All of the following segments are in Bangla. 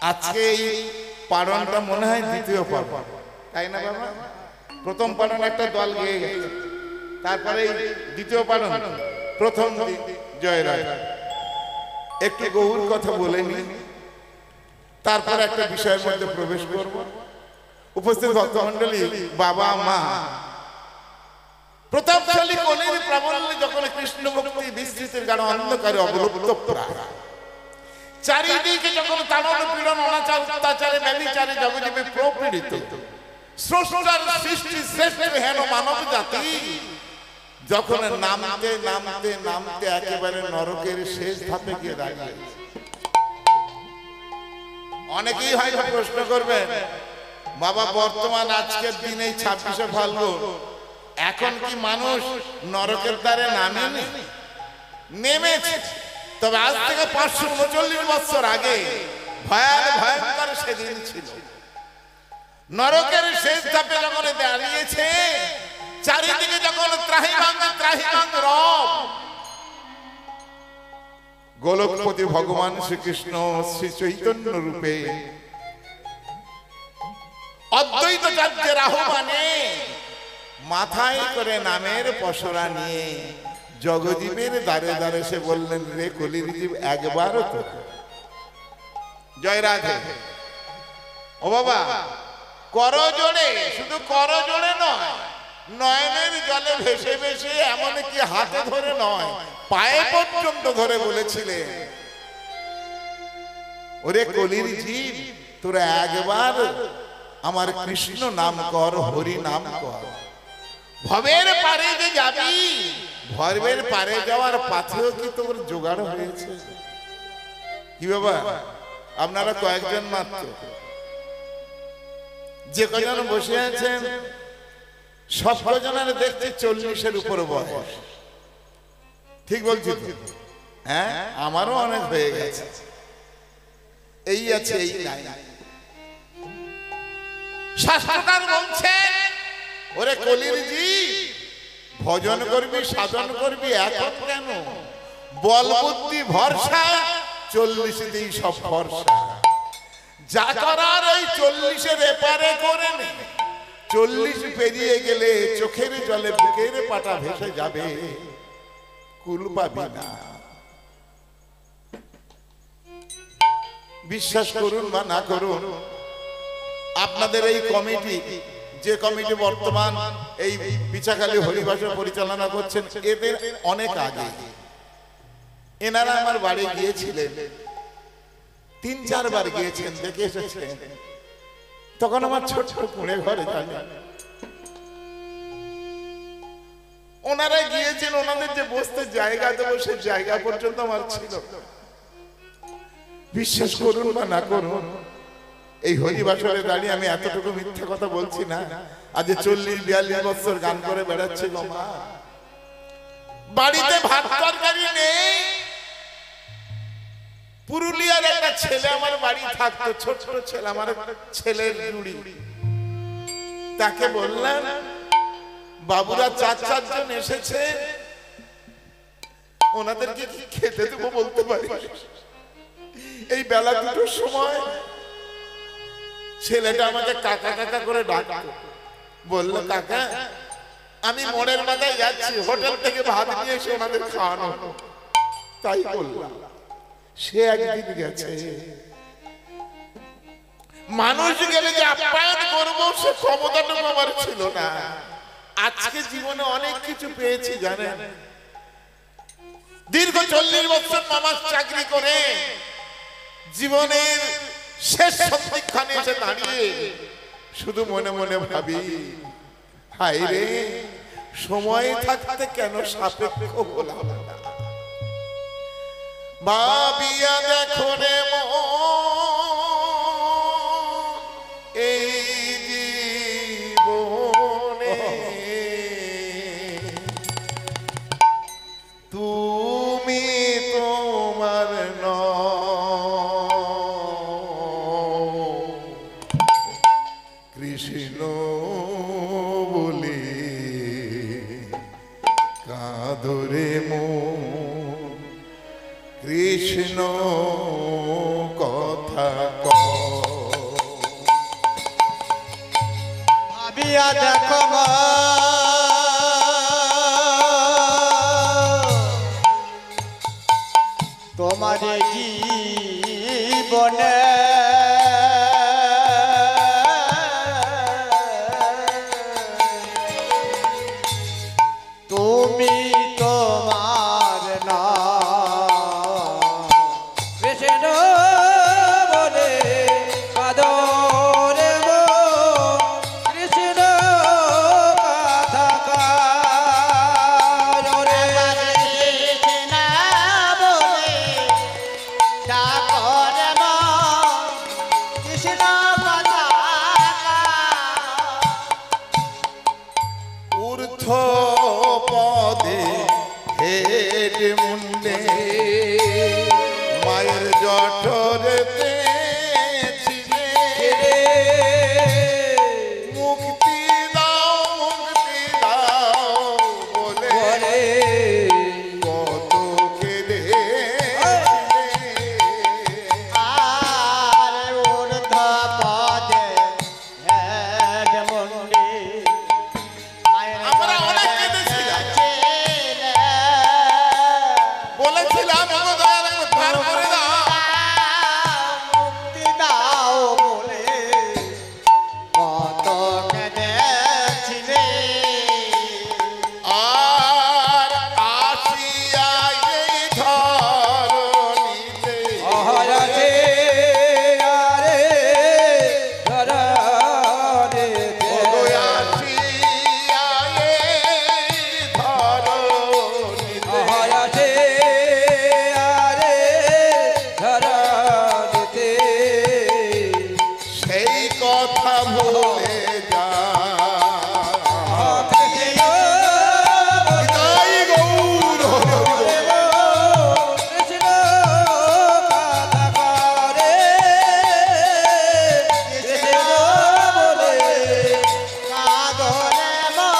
আজকে এই পারণটা মনে হয় দ্বিতীয় পারণ, তাই না বাবা? প্রথম পারণ একটা দল গেয়ে গেছে, তারপরে দ্বিতীয় পারণ প্রথম জয়রাজ। একটু গৌর কথা বলে নি, তারপর একটা বিষয়ের মধ্যে প্রবেশ করব। উপস্থিত ভক্তমণ্ডলী, বাবা মা প্রতাপশালী কলির প্রাবল্যে যখন কৃষ্ণ ভক্তি বিস্তৃতির গাঢ় অন্ধকারে অবলুপ্ত প্রায়, চারিদিকে যখন তাড়ন পীড়ন অনাচার অত্যাচারে ব্যভিচারে জগজীবে প্রপীড়িত, স্রষ্টার সৃষ্টি শ্রেষ্ঠ হেন মানব জাতি যখন নামতে নামতে নামতে একেবারে নরকের শেষ ধাপে গিয়ে দাঁড়িয়েছে। অনেকেই হয়তো প্রশ্ন করবেন, বাবা বর্তমান আজকের দিনে 26শে ফাল্গুন, এখন কি মানুষ নরকের দ্বারে নামেনি? নেমেছে, তবে আজ থেকে 539 বছর আগে ভয়ঙ্কর সেদিন ছিল। নরকের শেষ ধাপে যখন দাঁড়িয়েছে, চারিদিকে যখন ত্রাহিমাং রব, গোলকপতি ভগবান শ্রীকৃষ্ণ শ্রী চৈতন্য রূপে অদ্বৈতাচার্যের আহ্বানে মাথায় করে নামের পসরা নিয়ে জগজীবের দ্বারে দ্বারে সে বললেন, রে কলির জীব একবারও তো জয় রাধে। ও বাবা, করজোড়ে, শুধু করজোড়ে নয়, নয়নের জলে ভেসে ভেসে, এমনকি হাতে ধরে নয়, পায়ে পর্যন্ত ধরে বলেছিলেন, ওরে কলির জীব, তোরা একবার আমার কৃষ্ণ নাম কর, হরি নাম কর। ভবের পারে যে যাবি, ভবের পারে যাওয়ার পাথেও কি তোর জোগাড় হয়েছে? কি বাবা, আপনারা কয়েকজন মাত্র, যে কজন বসে আছেন সব কজনের দেখছি 40-এর উপরে বয়স। ঠিক বলছি তো? হ্যাঁ, আমারও অনেক হয়ে গেছে, এই আছে এই নাই। শাস্ত্রকার বলছেন, ওরে কলির জীব, ভজন করবি, সাধন করবি, এখন কেন? বল বুদ্ধি ভরসা, 40তেই সব ভরসা। যা করার ওই 40-এর এপারে করে নে, 40 পেরিয়ে গেলে চোখের জলে বুকের পাটা ভেসে যাবে, কুল পাবি না। বিশ্বাস করুন বা না করুন, আপনাদের এই কমিটি, যে কমিটি বর্তমান এই পিছাখালী হরিবাসর পরিচালনা করছেন, এদের অনেক আগে এনারা আমার বাড়ি গিয়েছিলেন, 3-4 বার গিয়েছেন, দেখে এসেছেন। তখন আমার ছোট কুঁড়ে ঘরে জানেন, ওনারা গিয়েছেন, ওনাদের যে বসতে জায়গা দেবো সে জায়গা পর্যন্ত আমার ছিল। বিশ্বাস করুন বা না করুন, এই হরিবাসরে দাঁড়িয়ে আমি এতটুকু মিথ্যা কথা বলছি না। আজ 40-42 বছর গান করে বেড়াচ্ছে গো মা, বাড়িতে ভাত তরকারি নেই। পুরুলিয়ার একটা ছেলে আমার বাড়ি থাকতো, ছোট ছেলে, আমার ছেলের জুড়ি। তাকে বললাম, বাবুরা 4-4 জন এসেছে, ওনাদেরকে কি খেতে দেবো বলতে পারি? এই বেলা 2টোর সময় ছেলেটা আমাকে কাকা কাকা করে ডাকতো, বললো, কাকা আমি মোড়ের মাথায় যাচ্ছি, হোটেল থেকে ভাত নিয়ে এসে ওনাদের খাওয়ানো। তাই বললাম, সে একদিন গেছে। মানুষ গেলে যে আপ্যায়ন করবো সে ক্ষমতাটুকু আমার ছিল না। আজকে জীবনে অনেক কিছু পেয়েছি জানেন। দীর্ঘ 40 বছর মামার চাকরি করে জীবনের শেষ সন্ধিক্ষণে এসে দাঁড়িয়ে শুধু মনে মনে ভাবি, হায় রে, সময় থাকতে কেন সাপেক্ষ হলাম না। ভাবিয়া দেখো রে মন, এই জীবনে তুমি তোমার কৃষ্ণ বলে কাঁদরে মন কৃষ্ণ কথা ভাবিয়া দেখো মা তোমার জীবনে তুমি তোমার না কৃষ্ণ বলে কাদরে কৃষ্ণ কথা কাজরে কৃষ্ণ বলে ডাকরে মা কৃষ্ণ কথা ঊর্ধ্ব পদে হেড মুন্ডে মায়ের জঠরেতে ছিলে মুক্তি দাও বলে কত কেঁদে আর ঊর্ধ্ব পদে হেড মুন্ডে আমরা অনেক কেঁদেছিলাম, বলেছিলাম ওগো দয়াল একবার পার করে দাও। মুক্তি দাও বলে কত কেঁদেছিলে আর আসিয়া এই ধরণীতে অহরতে আরে ধরতে ওগো আসিয়া এই ধরণীতে অহরতে আরে ধরতে সেই কথা ভুলে যা নিতাই গৌর হরি বল। কৃষ্ণ কথা করে কৃষ্ণ বলে কাঁদরে মা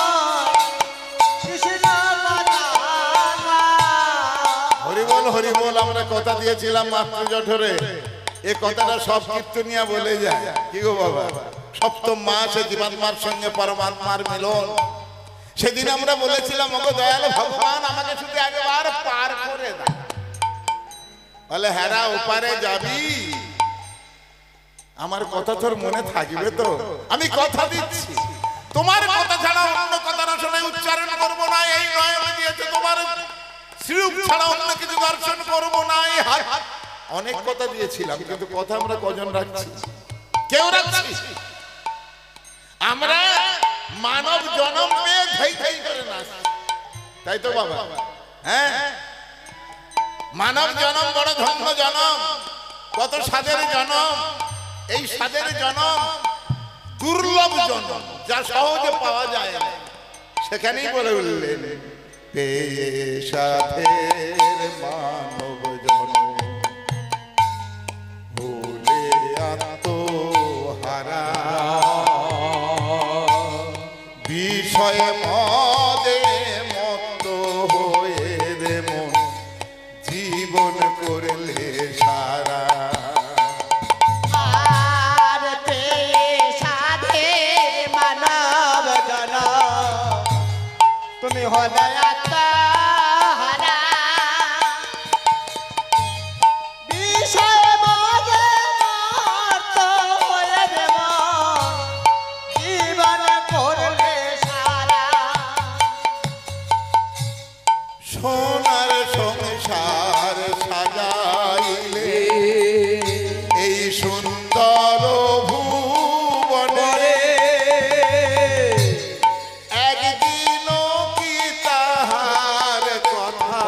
কৃষ্ণ কথা হরি বল আমরা কথা দিয়েছিলাম মাত্র জঠরে, এ কথাটা সব কীর্তনিয়া বলে যায়। কি গো বাবা, সপ্তম মাসে জীবাত্মার সঙ্গে পরমাত্মার মিলন, সেদিন আমরা বলেছিলাম ওগো দয়ালু ভগবান আমাকে শুধু একবার পার করে দাও। বলে হেরা ওপারে যাবি, আমার কথা তোর মনে থাকবে তো? আমি কথা দিচ্ছি তোমার কথা ছাড়া অন্য কথা না শুনে উচ্চারণ করবো না। এই নয় দিয়েছে তোমার শ্রীরূপ ছাড়া অন্য কিছু দর্শন করবো না। এই হাত অনেক কথা দিয়েছিলাম, কিন্তু কথা আমরা কজন রাখছি? কেউ রাখছি? আমরা মানব জন্ম পেয়ে ধাই ধাই করে নাচছি, তাই তো বাবা? হ্যাঁ, মানব জন্ম বড় ধন্য জন্ম, কত স্বাদের জন্ম। এই স্বাদের জন্ম দুর্লভ জন্ম, যা সহজে পাওয়া যায় না। সেখানেই বলে উঠলেন পেয়ে সাধের মানব জন্ম ভুলে আত্মহারা বিষয়ে মদে মত্ত হয়ে রে মন জীবন করলে সারা। আর সাধে মানব জন তুমি হলে আত্মহারা বিষয় মদে মত্ত হয়ে রে মন জীবন করলে সারা। সোনার সংসার সাজাইলে এই সুন্দর ভুবনে একদিনও কি তাহার কথা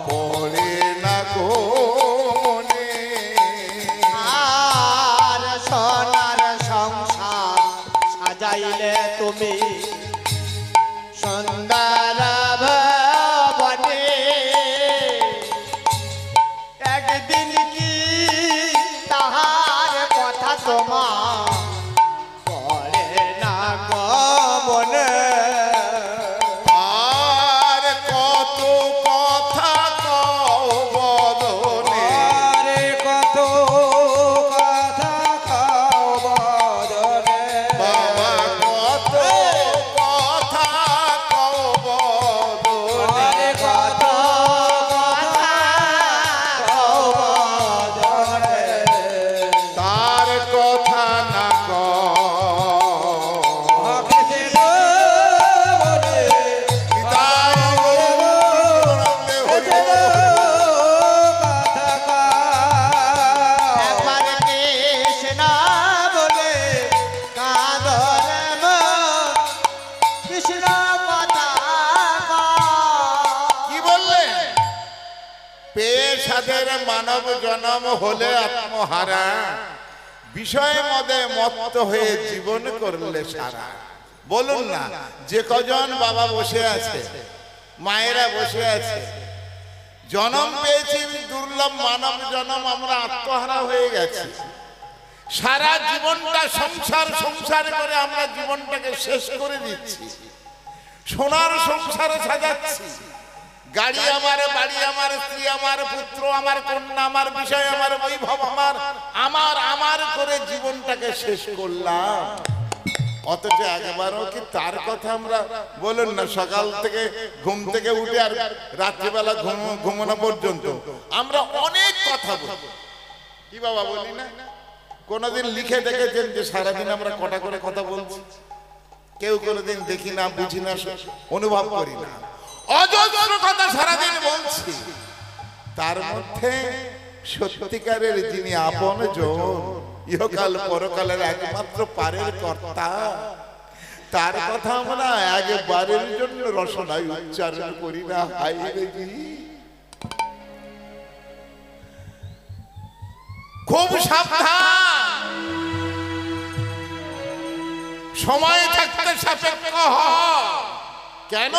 পড়ে না গো মনে? আর সোনার সংসার সাজাইলে তুমি সুন্দর সাধের মানব জনম হলে আত্মহারা, বিষয় মদে মত্ত হয়ে জীবন করলে সারা। বলুন না, যে কজন বাবা বসে আছে, মায়েরা বসে আছে, জনম পেয়েছি দুর্লভ মানব জনম, আমরা আত্মহারা হয়ে গেছি। সারা জীবনটা সংসার সংসার করে আমরা জীবনটাকে শেষ করে দিচ্ছি। সোনার সংসারে সাজাচ্ছি, গাড়ি আমার, বাড়ি আমার, স্ত্রী আমার, পুত্র আমার, কন্যা আমার, বিষয় আমার, বৈভব আমার, আমার আমার করে জীবনটাকে শেষ করলাম। অথচ একবারও কি তার কথা আমরা, বলুন না, সকাল থেকে ঘুম থেকে উঠে আর রাত্রিবেলা ঘুমানো পর্যন্ত আমরা অনেক কথা বলি, কি বাবা বলি না? কোনদিন লিখে দেখেছেন যে সারাদিন আমরা কটা করে কথা বলছি? কেউ কোনোদিন দেখি না, বুঝি না, অনুভব করি না। অজস্র কথা সারাদিন বলছি, তার মধ্যে সত্যিকারের যিনি আপন জন, ইহকাল পরকালের একমাত্র পারের কর্তা, তার কথা আমরা একবারের জন্য রসনায় উচ্চারণ করি না। হাই রে জি, খুব সাবধান, সময় থাকতে সাপেক্ষ হ। কেন?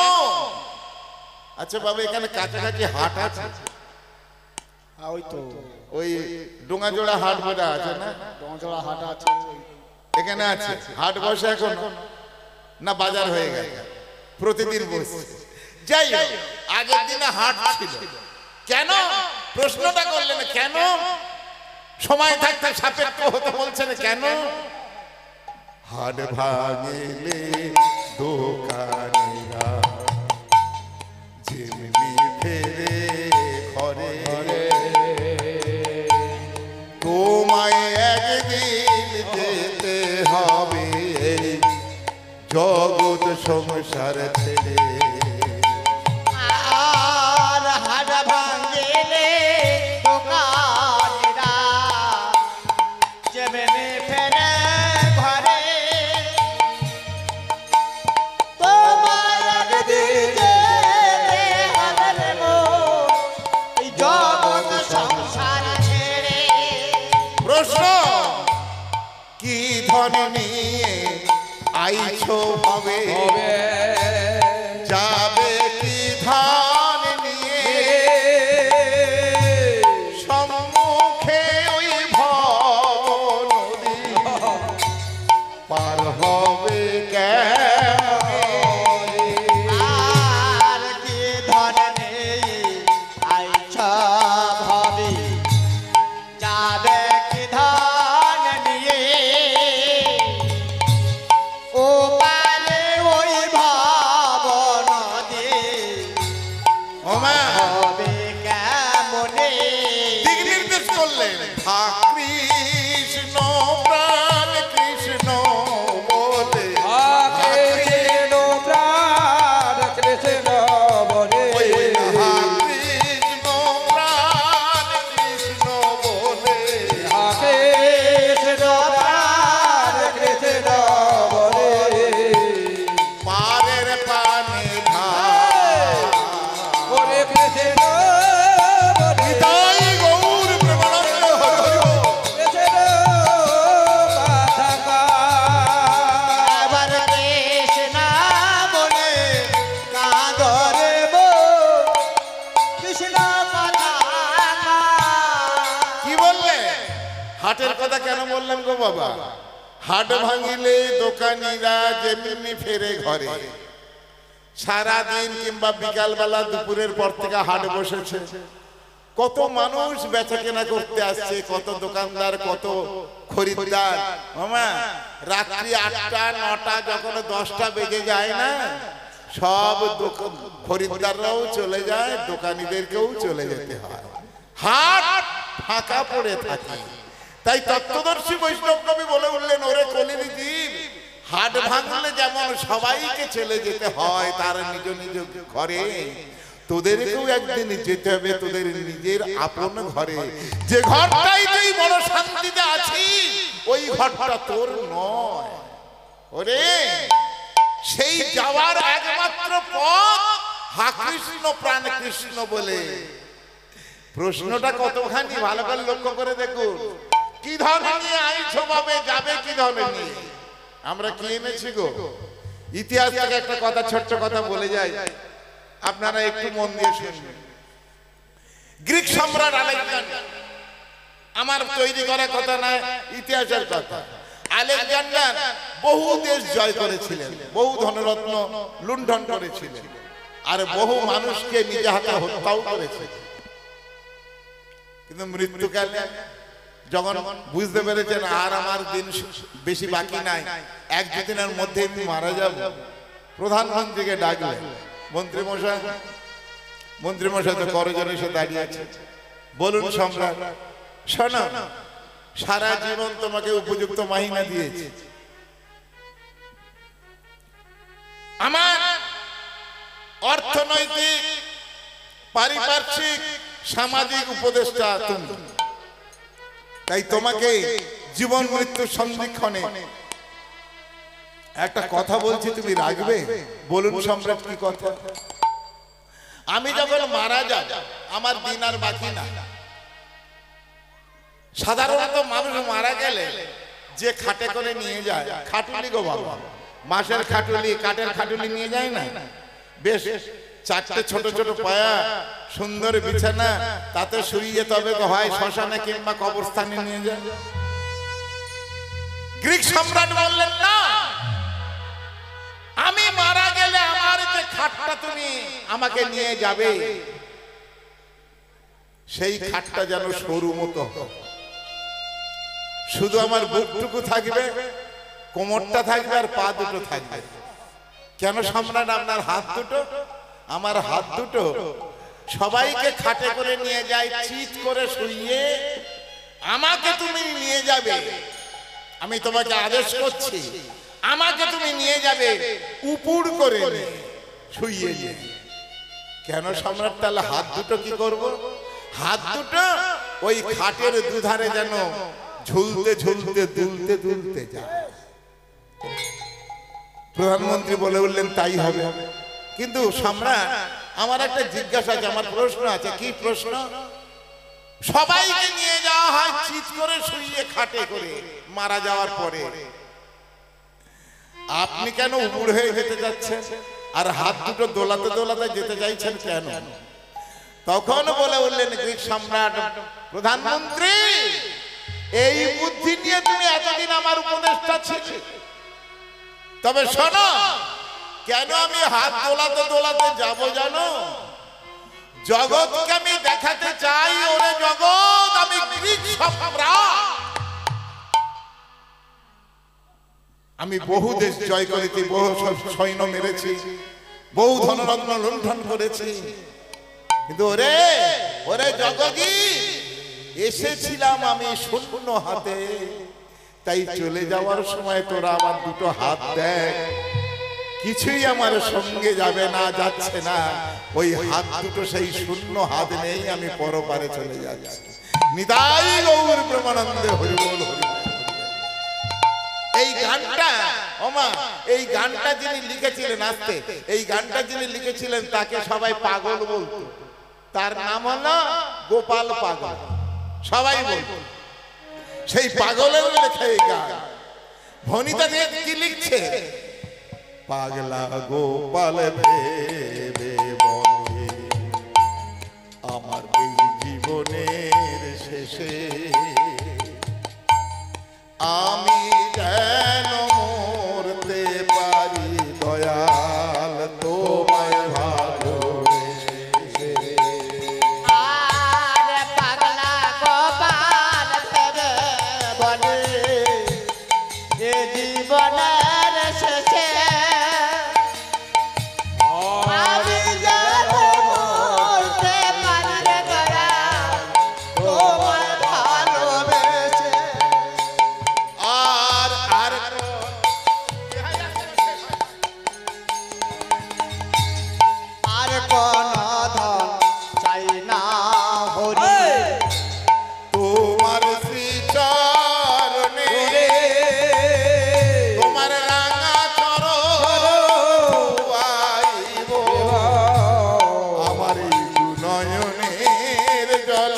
আচ্ছা বাবা, এখানে কাছাকাছি হাট আছে? ওই তো ওই ডোঙাজোড়া হাট বোধহয় আছে না? ডোঙাজোড়া হাট আছে এখানে আছে। হাট বসে এখন না বাজার হয়ে গেছে? প্রতিদিন বসে। যাই হোক, আগের দিনে হাট ছিল। কেন প্রশ্নটা করলেন? কেন সময় থাকতে সাপেক্ষ হতে বলছেন? কেন? হাট ভাঙিলে দোকানিরা যেমনি ফেরে ঘরে, তোমায় একদিন যেতে হবে জগৎ সংসার ছেড়ে। আর হাট ভাঙিলে দোকানিরা যেমনি ফেরে ঘরে, তোমায় একদিন যেতে হবে রে মন, এই জগৎ সংসার ছেড়ে। প্রশ্ন, কি ধন নিয়ে আইছো হবে, যাবে কি ধান নিয়ে, সম্মুখে ওই ভব নদী, পার হবে কেমনে? আর কি ধন নেই আইছা ভাবি, যাবে কি ধন নিয়ে, ও পারে ওই ভাব নদী, ওমা হবে কেমনে? দিক নির্দেশ করলেন, হা কৃষ্ণ প্রাণ কৃষ্ণ বলে, ওই হা কৃষ্ণ প্রাণ কৃষ্ণ বলে, পারের পানে নিতাই গৌর প্রেমানন্দ হরি হরি বল। এবার কৃষ্ণ বলে কাঁদরে মো, কৃষ্ণ কথা কি বললে? হাটের কথা কেন বললেন গো বাবা? হাট ভাঙিলে দোকানিরা যেমনি ফেরে ঘরে। সারাদিন কিংবা বিকাল বেলা দুপুরের পর থেকে হাট বসেছে, কত মানুষ বেচা কেনা করতে আসছে, কত দোকানদার, কত খরিদ্দার। মামা, রাত্রি 8টা 9টা যখন 10টা বেজে যায় না, সব খরিদ্দাররাও চলে যায়, দোকানিদেরকেও চলে যেতে হয়, হাট ফাঁকা পড়ে থাকে। তাই তত্ত্বদর্শী বৈষ্ণব কবি বলে উঠলেন, ওরে কলির জীব, হাট ভাঙলে যেমন সবাইকে চলে যেতে হয় তার নিজ নিজ ঘরে, তোদেরকেও একদিন যেতে হবে তোদের নিজের আপন ঘরে। যে ঘরটাই তুই বড় শান্তিতে আছিস, ওই ঘরটা তোর নয়। ওরে, সেই যাওয়ার একমাত্র পথ হা কৃষ্ণ প্রাণ কৃষ্ণ বলে। প্রশ্নটা কতখানি ভালো করে লক্ষ্য করে দেখুন। কি ধরনের নিয়ে আইছো ভাবে যাবে কি ধরনের নিয়ে? আমরা কি এনেছি গো? ইতিহাস থেকে একটা কথা, ছোট্ট কথা বলে যাই, আপনারা একটু মন দিয়ে শুনবেন। গ্রিক সম্রাট আলেকজান্ডার, আমার তৈরি করা কথা না, ইতিহাসের কথা। আলেকজান্ডার বহু দেশ জয় করেছিলেন, বহু ধনরত্ন লুণ্ঠন করেছিলেন, আর বহু মানুষকে নিজে হাতে হত্যাও করেছিলেন। কিন্তু মৃত্যুকালে যখন বুঝতে পেরেছেন আর আমার দিন বেশি বাকি নাই, এক দুদিনের মধ্যে আমি মারা যাব, প্রধানমন্ত্রীকে ডাকলেন। মন্ত্রীমশাই তো করজনে এসে দাঁড়িয়ে আছে। বলুন সম্রাট, শোনো, সারা জীবন তোমাকে উপযুক্ত মাহিনা দিয়েছি, আমার অর্থনৈতিক, পারিপার্শ্বিক, সামাজিক উপদেষ্টা তুমি, তাই তোমাকে জীবন মৃত্যুর সন্ধিক্ষণে একটা কথা বলছি, তুমি রাখবে? বলুন সম্রাট, কি কথা? আমি যখন মারা যাব, আমার দিন আর বাকি না। সাধারণত মানুষ মারা গেলে যে খাটে করে নিয়ে যায়, খাটুলি গো বাবা, মাসের খাটুলি, কাঠের খাটুলি নিয়ে যায় না, বেশ চারটে ছোট ছোট পায়া, সুন্দর বিছানা, তাতে শুইয়ে তবে হয় শ্মশানে কিংবা কবরস্থানে নিয়ে যায়। গ্রিক সম্রাট বললেন না, আমি মারা গেলে আমার যে খাটটা তুমি আমাকে নিয়ে যাবে, সেই খাটটা যেন সরু মতো, শুধু আমার বুকটুকু থাকবে, কোমরটা থাকবে আর পা দুটো থাকবে। কেন সম্রাট? আপনার হাত দুটো, আমার হাত দুটো সবাইকে খাটে করে নিয়ে যায়, চিৎ করে শুইয়ে, আমাকে তুমি নিয়ে যাবে। আমি তোমাকে আদেশ করছি, আমাকে তুমি নিয়ে যাবে উপুর করে শুইয়ে নিয়ে। কেন সম্রাট? তাহলে হাত দুটো কি করব? হাত দুটো ওই খাটের দুধারে যেন ঝুলতে ঝুলতে দুলতে দুলতে যায়। প্রধানমন্ত্রী বলে উঠলেন, তাই হবে। কিন্তু সম্রাট, আমার একটা জিজ্ঞাসা আছে, আমার প্রশ্ন আছে। কি প্রশ্ন? সবাইকে নিয়ে যাওয়া হয় চিৎ করে শুইয়ে খাটে করে মারা যাওয়ার পরে, আপনি কেন উপুড় হয়ে যেতে যাচ্ছেন আর হাত দুটো দোলাতে দোলাতে যেতে চাইছেন কেন? তখন বলে উঠলেন গ্রিক সম্রাট, প্রধানমন্ত্রী, এই বুদ্ধি নিয়ে তুমি এতদিন আমার উপদেষ্টা ছিলে, তবে শোনো, কেন আমি হাত দোলাতে দোলাতে যাব জানো? জগৎকে আমি দেখাতে চাই, ওরে জগৎ, আমি গ্রিক সম্রাট, আমি বহু দেশ জয় করেছি, বহু সৈন্য মেরেছি, বহু ধনরত্ন লুণ্ঠন করেছি, কিন্তু ওরে ওরে জগৎই, এসেছিলাম আমি শূন্য হাতে, তাই চলে যাওয়ার সময় তোরা আমার দুটো হাত দেখ, কিছুই আমার সঙ্গে যাবে না, যাচ্ছে না, ওই হাত দুটো সেই শূন্য হাত নেই, আমি পরপারে চলে যাচ্ছি। নিতাই গৌর প্রেমানন্দে হরি বল হরি। এই গানটা ওমা, এই গানটা যিনি লিখেছিলেন, আসতে এই গানটা যিনি লিখেছিলেন তাকে সবাই পাগল বলতো। তার নাম হলো গোপাল পাগল, সবাই বলতো। সেই পাগলের লেখা এই গান। ভনিতা দিয়ে কি লিখছে? পাগলা গোপাল ভেবে বনে, আমার এই জীবনের শেষে আমি যেন মরতে পারি দয়াল তোমায় ভালোবেসে। আর পাগলা গোপাল ভেবে বনে, এ জীবনের শেষে আমি যেন মরতে পারি রে দয়াল তোমায় ভালোবেসে। আর আর আর কোন ধন চাই না হরি, তোমার শ্রীচরণে, তোমার রাঙা চরণ পাইব, আমার এই নয়নের জল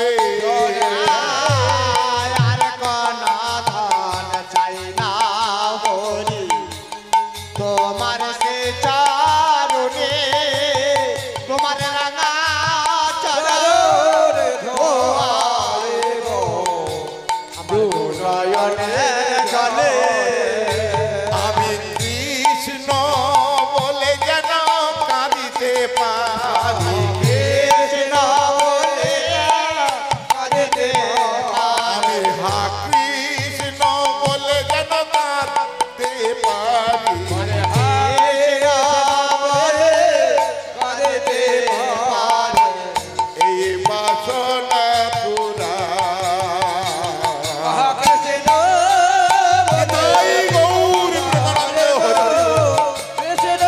পারি, কৃষ্ণ বলে কাঁদতে আমি হা কৃষ্ণ বলে যেন কাঁদতে পারি। কৃষ্ণ বলে কাঁদতে পারে। এই বাসনা পুরা কৃষ্ণ তাই গৌর প্রেমানন্দ হরি কৃষ্ণ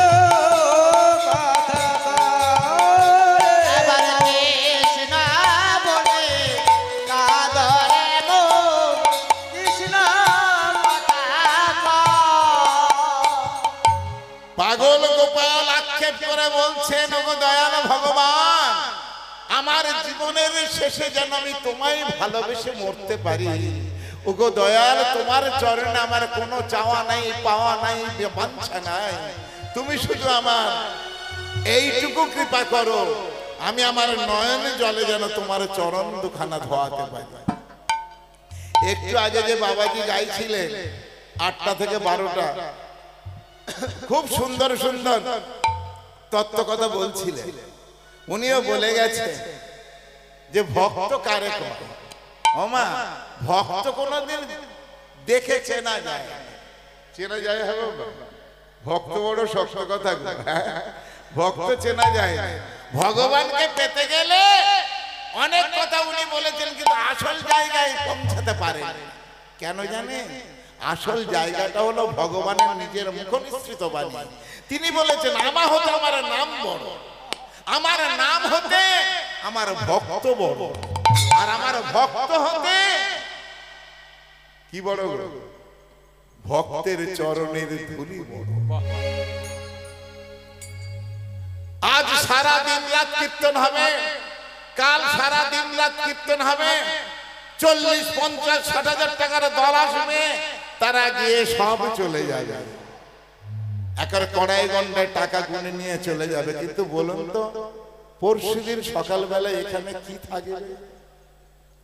কথা এবার কৃষ্ণ বলে কাঁদরে মন, কৃষ্ণ কথা পাগল গোপাল আক্ষেপ করে বলছেন, ওগো দয়াল ভগবান, আমার জীবনের শেষে যেন আমি তোমায় ভালোবেসে মরতে পারি। ওগো দয়াল, তোমার চরণে আমার কোনো চাওয়া নাই, পাওয়া নাই, বাঞ্ছা নাই। তুমি শুধু আমার এইটুকু কৃপা করো, আমি আমার নয়ন জলে যেন তোমার চরণ দুখানা ধোয়াতে পারি। একটু আগে যে বাবাজি গাইছিলেন 8টা থেকে 12টা, খুব সুন্দর সুন্দর তত্ত্ব কথা বলছিলেন। উনিও বলে গেছে যে ভক্ত কারে করে। ওমা, ভক্ত কোনোদিন দেখে চেনা যায় না। চেনা যায় হবে ভক্ত বড় শক্ত কথা, ভক্ত চেনা যায় না। ভগবানকে পেতে গেলে অনেক কথা উনি বলেছেন, কিন্তু আসল জায়গায় পৌঁছাতে পারে। কেন জানেন? আসল জায়গাটা হলো ভগবানের নিজের মুখনিসৃত বাণী। তিনি বলেছেন, আমার হতে আমার নাম বড়, আমার নাম হতে আমার ভক্ত বড়, আর আমার ভক্ত হতে কি বড়? ভক্তের চরণের ধুলি বড়। আজ সারা দিন রাত কীর্তন হবে, কাল সারা দিন রাত কীর্তন হবে, 40, 50, 60 হাজার টাকার দল আসবে, তারা গিয়ে সব চলে যাবে, একের কড়াই গন্ডায় টাকা গুনে নিয়ে চলে যাবে। কিন্তু বলুন তো, পরশুদিন সকালবেলা এখানে কি থাকবে?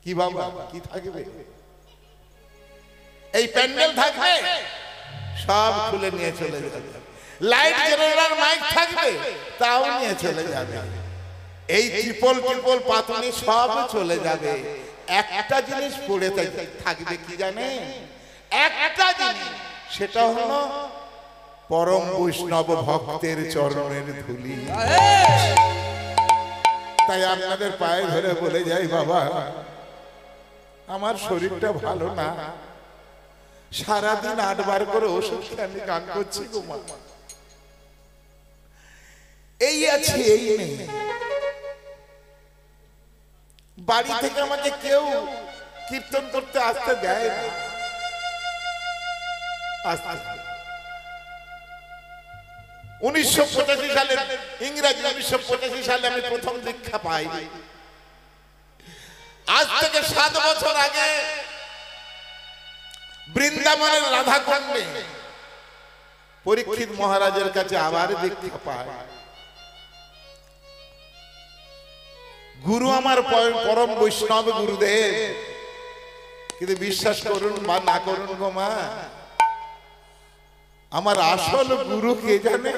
কি বাবা, কি থাকবে? এই প্যান্ডেল থাকবে, সব খুলে নিয়ে চলে যাবে। লাইট জেনারেটর মাইক থাকবে, তাও নিয়ে চলে যাবে। এই ট্রিপল ট্রিপল পাতুনি সব চলে যাবে। একটা জিনিস পড়ে থাকবে, কি জানে? একটা জিনিস, সেটা হলো পরম বৈষ্ণব ভক্তের চরণের ধুলি। তাই আপনাদের পায়ে ধরে বলে যাই, বাবা, আমার শরীরটা ভালো না, সারাদিন 8 বার করে ওষুধ খেয়ে আমি গান করছি গো মা। এই আছে, এই নেই। বাড়ি থেকে আমাকে কেউ কীর্তন করতে আসতে দেয় না। 1985 সালে, ইংরেজি 1985 সালে আমি প্রথম দীক্ষা পাই। আজ থেকে 7 বছর আগে বৃন্দাবনের রাধাকুণ্ডে পরীক্ষিত মহারাজের কাছে আবার দীক্ষা পাই। গুরু আমার পরম বৈষ্ণব গুরুদেব, কিন্তু বিশ্বাস করুন বা না করুন গো মা, আমার আসল গুরু কে জানে?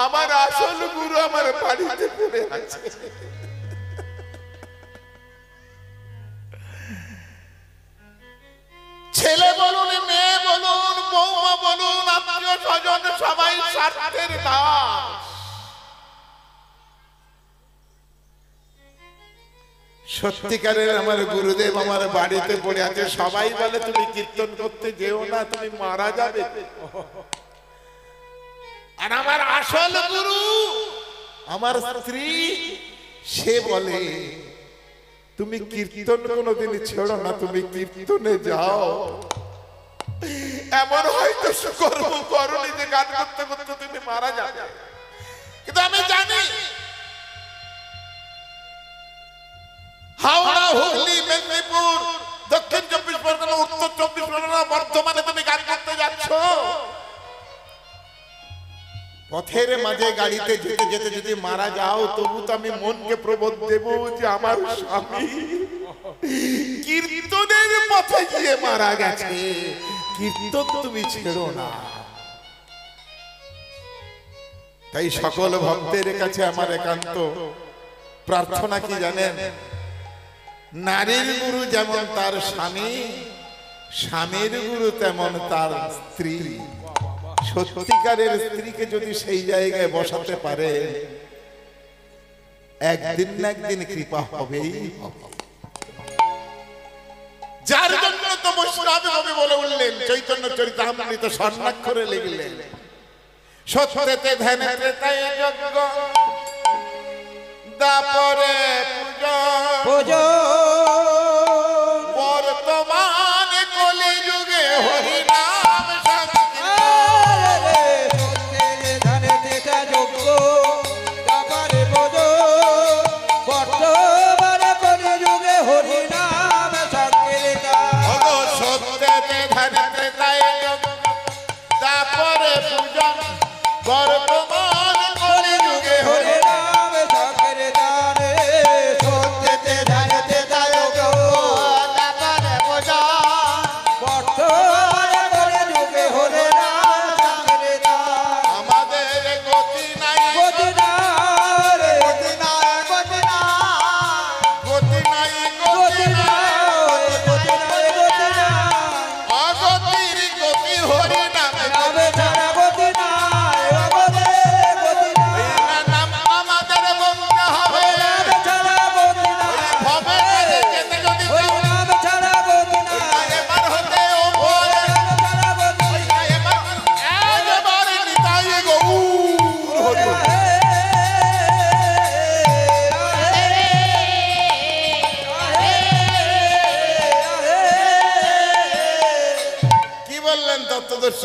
আমার আসল গুরু আমার বাড়িতে পড়ে আছে। ছেলে বলুন, মেয়ে বলুন, বৌমা বলুন, আত্মীয় স্বজন সবাই স্বার্থের দাস। সত্যিকারের আমার গুরুদেব আমার বাড়িতে পড়ে আছে। সবাই বলে তুমি কীর্তন করতে যেও না, তুমি মারা যাবে। আর আমার আসল গুরু আমার স্ত্রী, সে বলে তুমি কীর্তন কোনোদিন ছেড়ো না, তুমি কীর্তনে যাও। এমন হয়তো কর্ম করনি যে গান করতে করতে তুমি মারা যাবে, কিন্তু আমি জানি হাওড়া, হুগলি, মেদিনীপুর, দক্ষিণ 24 পরগনা, উত্তর 24 পরগনা, বর্ধমানে তুমি গান করতে যাচ্ছ। পথের মাঝে গাড়িতে যেতে যেতে যদি মারা যাও, তবু তো আমি মনকে প্রবোধ দেব যে আমার স্বামী কীর্তনের পথে গিয়ে মারা গেছে। কীর্তন তুমি ছেড়ো না। তাই সকল ভক্তের কাছে আমার একান্ত প্রার্থনা কি জানেন, নারীর গুরু যেমন তার স্বামী, স্বামীর গুরু তেমন তার স্ত্রী। সত্যিকারের স্ত্রীকে যদি সেই জায়গায় বসাতে পারে, একদিন না একদিন কৃপা হবেই হবে। যার জন্য তো বৈষ্ণব কবি বলে উঠলেন, চৈতন্য চরিতামৃত স্বর্ণাক্ষরে লিখলেন, সত্যতে ধ্যানে ত্রেতায় যজ্ঞ, দাপরে পূজা, বর্তমানে কলি যুগে হরি নাম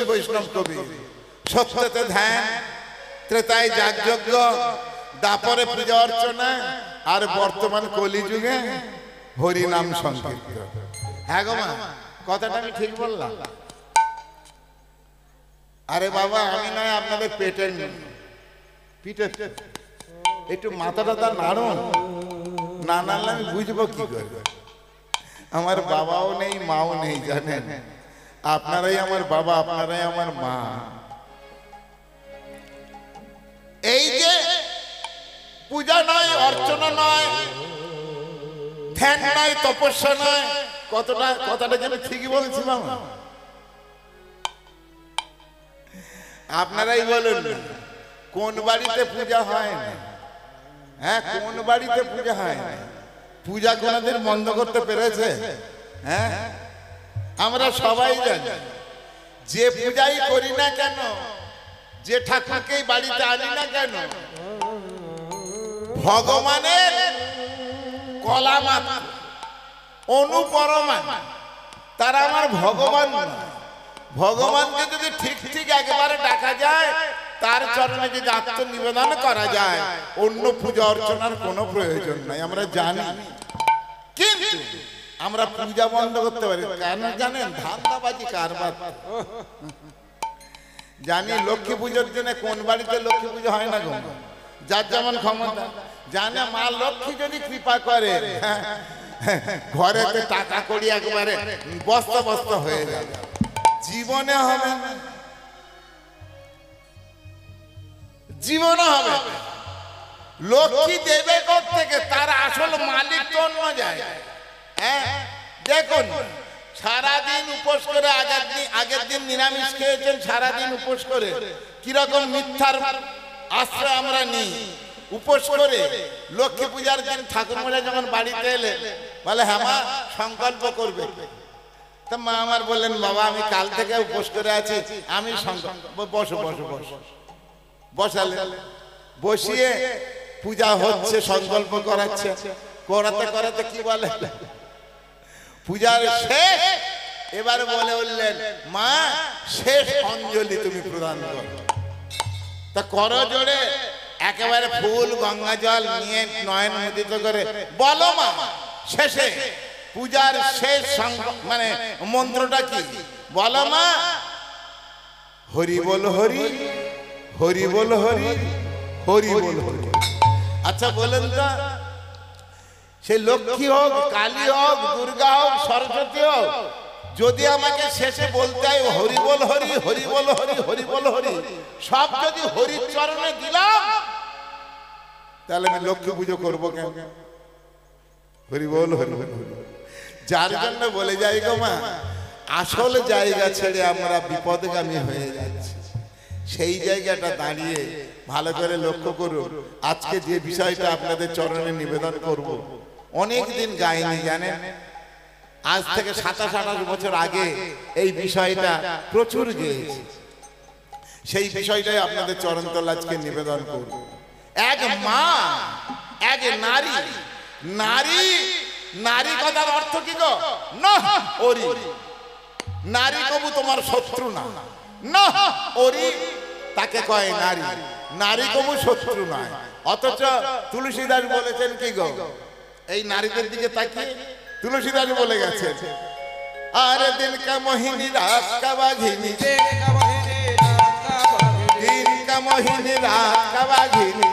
বৈষ্ণব কবি। সত্যতে ধ্যান, ত্রেতায় যাগযজ্ঞ, দাপরে পূজা অর্চনা, আর বর্তমান কলিযুগে হরি নাম সংকীর্তন। হ্যাঁ গো মা, কথাটা আমি ঠিক বললাম? আরে বাবা, আমি নয় আপনাদের পেটের পিঠে একটু মাথাটা তার নাড়ুন, না নাড়লে আমি বুঝবো কি করে। আমার বাবাও নেই, মাও নেই, জানেন? আপনারাই আমার বাবা, আপনারাই আমার মা। এই যে পূজা নয়, অর্চনা নয়, ধ্যান নয়, তপস্যা নয়, কথাটা যেন ঠিকই বলছি বাবা? আপনারাই বলুন, কোন বাড়িতে পূজা হয় না? হ্যাঁ, কোন বাড়িতে পূজা হয় না? পূজা কোনদিন বন্ধ করতে পেরেছে? হ্যাঁ, আমরা সবাই জানি, যে পূজাই করি না কেন, যে ঠাকুরকেই বাড়িতে আনি না কেন, ভগবানের কলা মাত্র, অনুপরমা, তারা আমার ভগবান নয়। ভগবানকে যদি ঠিক ঠিক একেবারে ডাকা যায়, তার চরণে যদি আত্মনিবেদন করা যায়, অন্য পূজা অর্চনার কোনো প্রয়োজন নাই, আমরা জানি। কিন্তু আমরা পূজা বন্ধ করতে পারি কেন জানেন? ধান্দাবাজি কারবার। জানি লক্ষ্মী পুজোর দিনে কোন বাড়িতে লক্ষ্মী পুজো হয় না গো, যার যেমন ক্ষমতা। জানে মা লক্ষ্মী যদি কৃপা করে, ঘরেতে টাকা করি একেবারে বস্তা বস্তা হয়ে যাবে, জীবনে হবে না, জীবনে হবে। লক্ষ্মী দেবে থেকে, তার আসল মালিক তো অন্য জায়গায়। হ্যাঁ, দেখুন, সারাদিন উপোস করে, আগের দিন নিরামিষ খেয়েছেন, সারাদিন উপোস করে কিরকম মিথ্যার আশ্রয় আমরা নিই। উপোস করে লক্ষ্মী পূজার দিন ঠাকুরমা যখন বাড়িতে এলে, বলে হ্যাঁ মা সংকল্প করবে। তা মা আমার বললেন, বাবা আমি কাল থেকে উপোস করে আছি, আমি বসো বসো বসো। বসালে, বসিয়ে পূজা হচ্ছে, সংকল্প করাচ্ছে, করাতে করাতে কি বলে, পূজার শেষ। এবার বলে উঠলেন, মা শেষ অঞ্জলি তুমি প্রদান করো। তা করো জোরে, একেবারে ফুল গঙ্গা জল নিয়ে নয়ন মুদিত করে বলো মা, শেষে পূজার শেষ মানে মন্ত্রটা কি বলো মা? হরি বল হরি, হরি বল হরি, হরি বল হরি। আচ্ছা বলেন তো, সে লক্ষ্মী হোক, কালী হোক, দুর্গা হোক, সরস্বতী হোক, যদি আমাকে শেষে বলতে হয় হরি বল হরি, হরি বল হরি, হরি বল হরি, সব যদি হরির চরণে দিলাম, তাহলে আমি লক্ষ্মী পুজো করবো কেন? হরি বল হরি বল হরি। যার জন্য বলে যাই গো মা, আসল জায়গা ছেড়ে আমরা বিপদগামী হয়ে যাচ্ছি। সেই জায়গাটা দাঁড়িয়ে ভালো করে লক্ষ্য করুন। আজকে যে বিষয়টা আপনাদের চরণে নিবেদন করব, অনেক দিন গাইনি জানেন। আজ থেকে 27-28 বছর আগে এই বিষয়টা প্রচুর গেয়েছি। সেই বিষয়টাই আপনাদের চরণতল আজকে নিবেদন করব। এক মা, এক নারী, নারী, নারী কথার অর্থ কি গো? না ওরি, নারী কবু তোমার শত্রু না, না ওরি তাকে কয় নারী, নারী কবু শত্রু নয়। অথচ তুলসীদাস বলেছেন কি গো, এই নারীদের দিকে তাকিয়ে তুলসীদাস বলে গেছে, আরে দিন কা মোহিনী রাত কা বাঘিনী, দিন কা মোহিনী রাত কা বাঘিনী,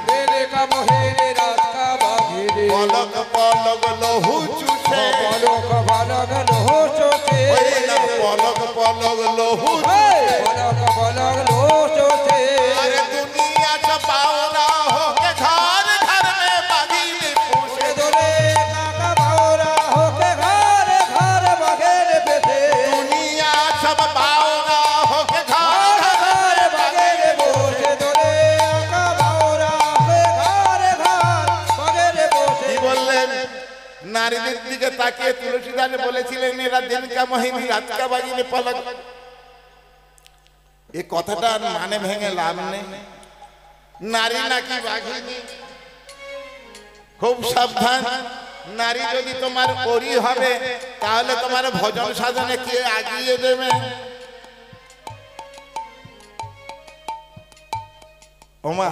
পলক পলক লহু চুষে, পলক পলক লহু চুষে, পলক পলক লহু চুষে। अरे दुनिया का बावरा हो के घर घर में बागिन पूछे, काका बावरा हो के घर घर बगेर बेटे, दुनिया सब बावरा हो के घर घर बगेर बोझे दोरे, काका बावरा हो के घर घर बगेर बोझे। কি বললেন? নারীদের দিকে তাকিয়ে তুলসীদাস বলেছিলেন, এরা দিন কা মোহিনী রাত কা বাগিনী পলক। এই কথাটা মানে ভেঙে লাভ নেই। নারী নাকি বাঘিনী, খুব সাবধান। নারী যদি তোমার ওরি হবে, তাহলে তোমার ভজন সাধনে কে আগিয়ে দেবে? ওমা,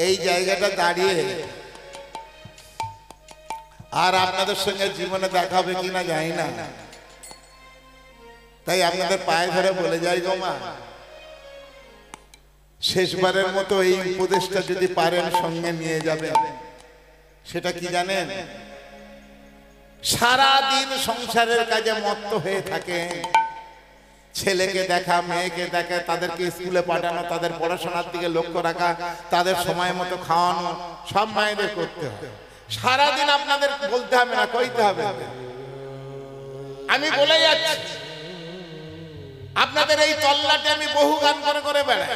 এই জায়গাটা দাঁড়িয়ে আর আপনাদের সঙ্গে জীবনে দেখা হবে কিনা জানি না, তাই আপনাদের পায়ে ধরে বলে যাই গো মা, শেষবারের মতো এই উপদেশটা যদি পারেন সঙ্গে নিয়ে যাবেন। সেটা কি জানেন? সারা দিন সংসারের কাজে মত্ত হয়ে থাকে, ছেলেকে দেখা, মেয়েকে দেখা, তাদেরকে স্কুলে পাঠানো, তাদের পড়াশোনার দিকে লক্ষ্য রাখা, তাদের সময় মতো খাওয়ানো, সব মায়েদের করতে হয়। সারাদিন আপনাদের বলতে হবে না, কইতে হবে। আমি বলে যাচ্ছি, আপনাদের এই তল্লাটে আমি বহু গান করে করে বেড়াই।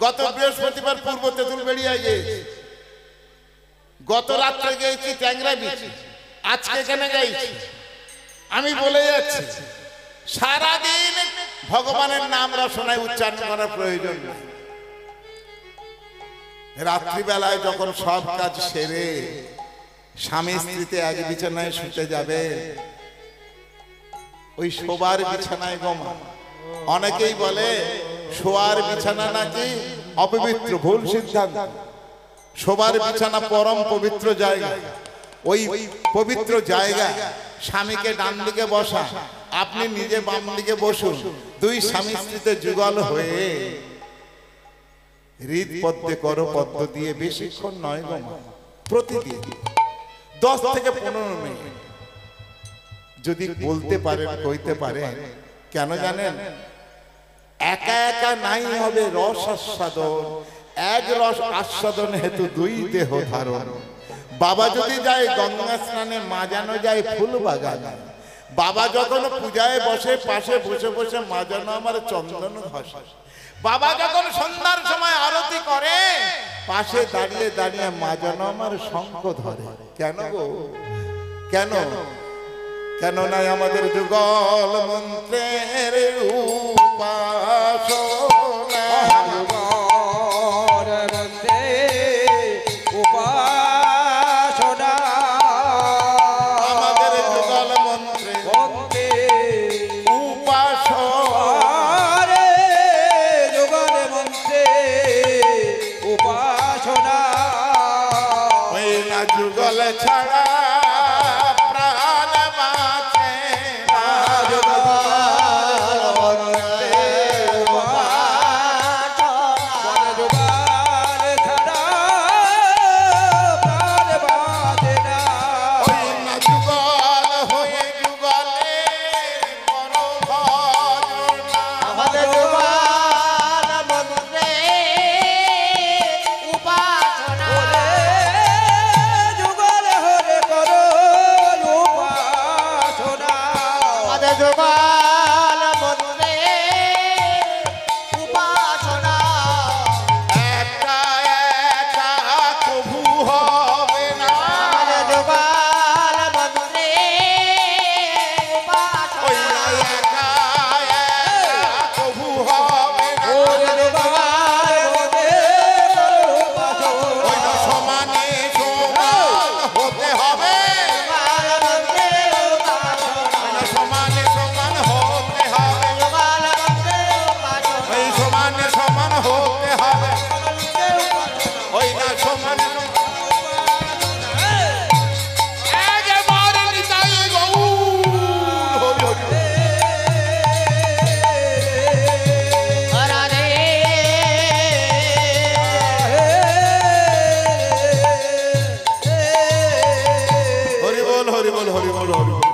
গত বৃহস্পতিবার পূর্ব তেঁতুল বেরিয়ে গিয়েছি, গত রাত্রে গিয়েছি ট্যাংরা বিচ, আজকে কেন গেছি? আমি বলে যাচ্ছি, সারাদিন ভগবানের নাম রসনায় উচ্চারণ করার প্রয়োজন নেই। রাত্রিবেলায় যখন সব কাজ সেরে স্বামী স্ত্রীতে এক বিছানায় শুতে যাবে, ওই শোবার বিছানায় গমা, অনেকেই বলে শোয়ার বিছানা নাকি অপবিত্র, ভুল সিদ্ধান্ত। শোবার বিছানা পরম পবিত্র জায়গা। ওই পবিত্র জায়গায় স্বামীকে ডান দিকে বসা, আপনি নিজে বাম দিকে বসুন, দুই স্বামী স্ত্রীতে যুগল হয়ে হৃদ পদ্মে করো পদ্ম দিয়ে, বেশিক্ষণ নয় গো মা, প্রতিদিন 10 থেকে 15 মিনিট যদি বলতে পারেন, কইতে পারেন। কেন জানেন? একা একা নাই হবে রস আস্বাদন, এক রস আস্বাদন হেতু দুই দেহ ধারণ। বাবা যদি যায় গঙ্গা স্নানে, মা যেন যায় ফুল বাগানে। বাবা যখন পূজায় বসে, পাশে বসে বসে মা যেন আমার চন্দন ঘষে। বাবা যখন সন্ধ্যার সময় আরতি করে, পাশে দাঁড়িয়ে দাঁড়িয়ে মা যেন আমার শঙ্খ ধরে। কেন গো? কেন? কেন নাই আমাদের যুগল মন্ত্রের উপাসনা, আমাদের যুগল মন্ত্রে উপাসনা, যুগল মন্ত্রে উপাসনা, ওই না যুগল ছাড়া প্রাণ বাঁচে না, যুগল ভজ যুগল মন্ত্রে উপাসনা ওরে যুগল হরে করো উপাসনা পদ যুগল মন্ত্রে উপাসনা একা একা কভু হবে না পদ যুগল মন্ত্রে ওই উপাসনা না একা একা কভু হবে না ওরে যুগল হরে করো উপাসনা ওই না সমানে সমান হতে হবে যুগল মন্ত্রে উপাসনা ওই না সমানে সমান হতে হবে যুগল মন্ত্রে উপাসনা ওই সমানে সমান হতে হবে ওই না সমানে একেবারে নিতাই গৌর হরি হরি রাধে হরি বল হরি বল হরি বল হরি বল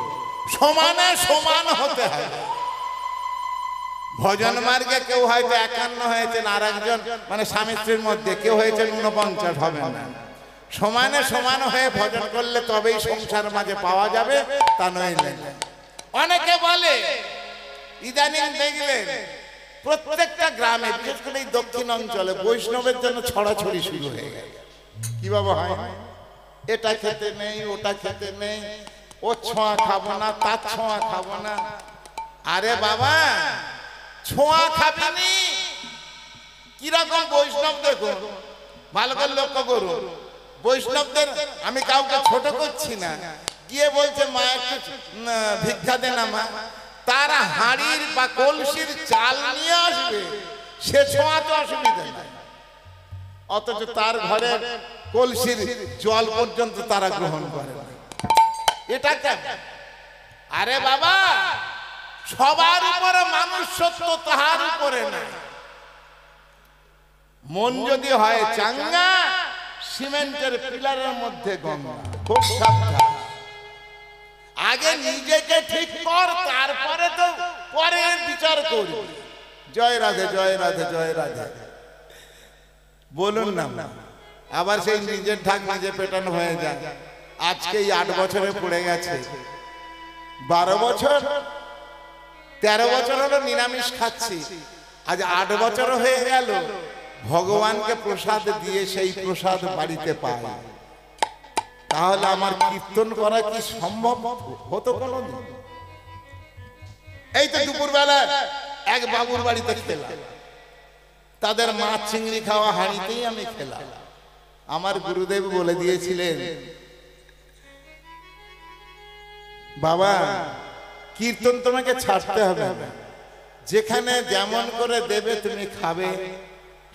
সমানে সমান হতে হবে ভজন মার্গে কেউ হয়তো 51 হয়েছেন আর একজন মানে স্বামী স্ত্রীর মধ্যে কেউ হয়েছেন 49 হবে না সমানে সমান হয়ে ভজন করলে তবেই সংসার মাঝে পাওয়া যাবে তা নইলে না। অনেকে বলে ইদানিং দেখলেন প্রত্যেকটা গ্রামে বিশেষ করে এই দক্ষিণ অঞ্চলে বৈষ্ণবের জন্য ছড়াছড়ি শুরু হয়ে গেছে কি বাবা হয় এটা খেতে নেই ওটা খেতে নেই ও ছোঁয়া খাবো না তার ছোঁয়া খাবো না আরে বাবা ছোঁয়া খাবিনি কিরকম বৈষ্ণব দেখো ভালো করে লক্ষ্য করো বৈষ্ণবদের আমি কাউকে ছোট করছি না গিয়ে বলছে মা একটু ভিক্ষা দে না মা তারা হাঁড়ির বা কলসির চাল নিয়ে আসবে সে ছোঁয়া তো অসুবিধা নাই অথচ তার ঘরে কলসির জল পর্যন্ত তারা গ্রহণ করে না। এটা কেন আরে বাবা সবার উপরে মানুষ সত্য তাহার উপরে না মন যদি হয় চাঙ্গা সিমেন্টের পিলারের মধ্যে গঙ্গা খুব সাবধান আগে নিজেকে ঠিক কর তারপরে তো পরে বিচার করবি জয় রাধে জয় রাধে জয় রাধে বলুন না আবার সেই নিজের ঢাক নিজে পেটানো হয়ে যায় আজকে এই 8 বছরে পড়ে গেছে 12 বছর 13 বছর হলো নিরামিষ খাচ্ছি আজ 8 বছর হয়ে গেল ভগবানকে প্রসাদ দিয়ে সেই প্রসাদ বাড়িতে পাই তাহলে আমার কীর্তন করা কি সম্ভব হতো কোনোদিন এই তো দুপুরবেলা এক বাবুর বাড়িতে খেলাম তাদের মাছ চিংড়ি খাওয়া হাঁড়িতেই আমি খেলাম আমার গুরুদেব বলে দিয়েছিলেন বাবা কীর্তন তোমাকে ছাড়তে হবে না যেখানে যেমন করে দেবে তুমি খাবে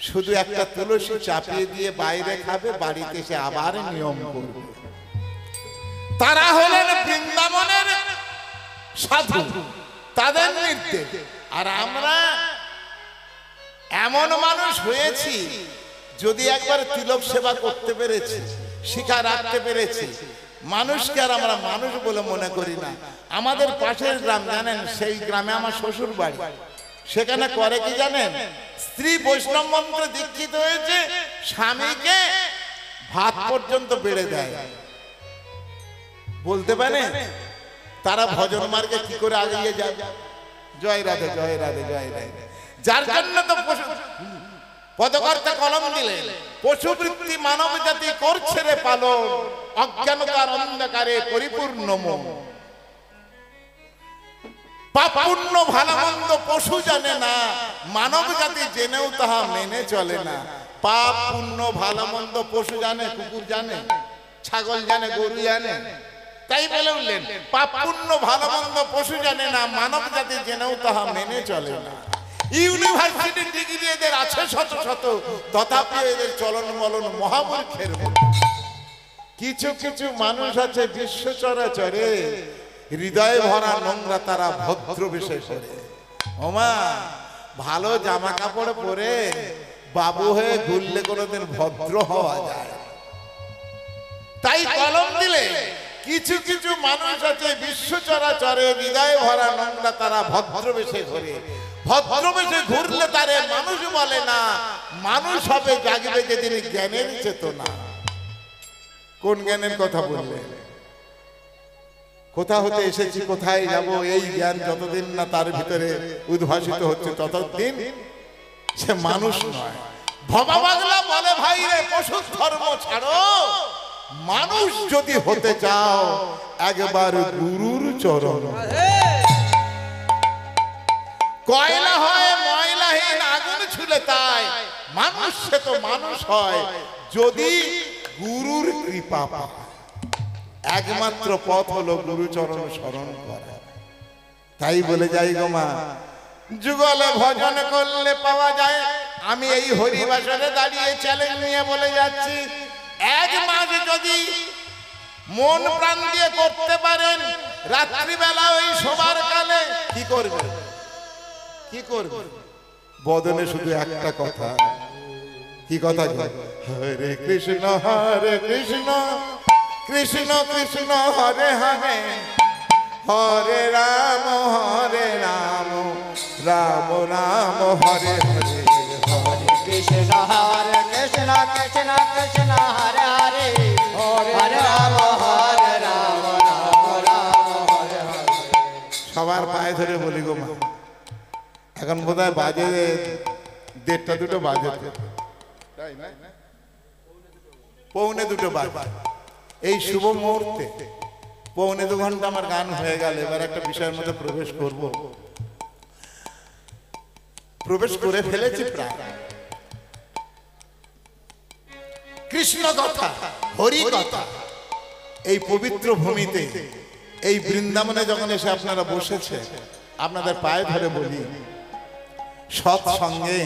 শুধু একটা তুলসী চাপিয়ে দিয়ে বাইরে খাবে বাড়িতে এসে আবার নিয়ম করবে তারা হলেন বৃন্দাবনের সাধু তাদের নির্দেশ আর আমরা এমন মানুষ হয়েছি যদি একবার তিলক সেবা করতে পেরেছি শিখা রাখতে পেরেছি মানুষকে আর আমরা মানুষ বলে মনে করি না আমাদের পাশের গ্রাম জানেন সেই গ্রামে আমার শ্বশুর বাড়ি সেখানে করে কি জানেন স্ত্রী বৈষ্ণব মন্ত্রে দীক্ষিত হয়েছে স্বামীকে ভাত পর্যন্ত বেড়ে দেয় বলতে পারেন তারা ভজন মার্গে কি করে আগিয়ে যায় জয় রাধে জয় রাধে জয় রাধে যার জন্য তো পদকর্তা কলম দিলেন পশুবৃত্তি মানব জাতি করছে রে পালন অজ্ঞানতার অন্ধকারে পরিপূর্ণ মন পাপ পুণ্য ভালো মন্দ পশু জানে না মানব জাতি জেনেও তাহা মেনে চলে না পাপ পুণ্য ভালো মন্দ পশু জানে কুকুর জানে ছাগল জানে গরু জানে তাই বলে উঠলেন পাপ পুণ্য ভালো মন্দ পশু জানে না মানব জাতি জেনেও তাহা মেনে চলে না ইউনিভার্সিটি ডিগ্রি এদের আছে শত শত তথাপি এদের চলন মলন মহামূর্খের মতো কিছু কিছু মানুষ আছে বিশ্ব চরাচরে হৃদয়ে ভরা নোংরা তারা ভদ্র বেশে করে ওমা ভালো জামা কাপড় পরে বাবু হয়ে ঘুরলে কোনোদিন ভদ্র হওয়া যায় তাই কলম দিলে কিছু কিছু মানুষ আছে বিশ্ব চরাচরে হৃদয় ভরা নোংরা, তারা ভদ্রবেশে ঘুরে। ভদ্রবেশে ঘুরলে তারে মানুষ বলে না, মানুষ হবে জাগবে যেদিন জ্ঞানের চেতনা। কোন জ্ঞানের কথা বললে? কোথা হতে এসেছি, কোথায় যাব, এই জ্ঞান যতদিন না তার ভিতরে উদ্ভাসিত হচ্ছে ততদিন সে মানুষ নয়। ভবা বাংলা বলে ভাই রে পশু ধর্ম ছাড়ো, মানুষ যদি হতে চাও একবার গুরুর চরণ। কয়লা হয় ময়লাহীন আগুন ছুলে তাই, মানুষ সে তো মানুষ হয় যদি গুরুর কৃপা পায়। একমাত্র পথ হলো গুরুচরণ স্মরণ করা। তাই বলে যাই গো মা, যুগলে ভজন করলে পাওয়া যায়। আমি এই হরিবাসরে দাঁড়িয়ে চ্যালেঞ্জ নিয়ে বলে যাচ্ছি, এক মাস যদি মন প্রাণ দিয়ে করতে পারেন, রাত্রিবেলা ওই শোবার কালে কি করবে? কি করবে? বদনে শুধু একটা কথা, কি কথা? হরে কৃষ্ণ কৃষ্ণ কৃষ্ণ হরে হরে, হরে রাম রাম রাম হরে হরে। হরে কৃষ্ণ কৃষ্ণ কৃষ্ণ হরে হরে, হরে রাম রাম রাম হরে হরে। সবার পায়ে ধরে বলি গো মা, এখন বোধহয় বাজে 1:30 2 বাজে, পৌনে 2 বাজে। এই শুভ মুহূর্তে পৌনে 2 ঘন্টা আমার গান হয়ে গেল। এবার একটা বিষয়ের মধ্যে প্রবেশ করব, প্রবেশ করে ফেলেছি প্রায়। কৃষ্ণ কথা, হরি কথা। এই পবিত্র ভূমিতে, এই বৃন্দাবনে যখন এসে আপনারা বসেছে, আপনাদের পায়ে ধরে বলি, সৎসঙ্গে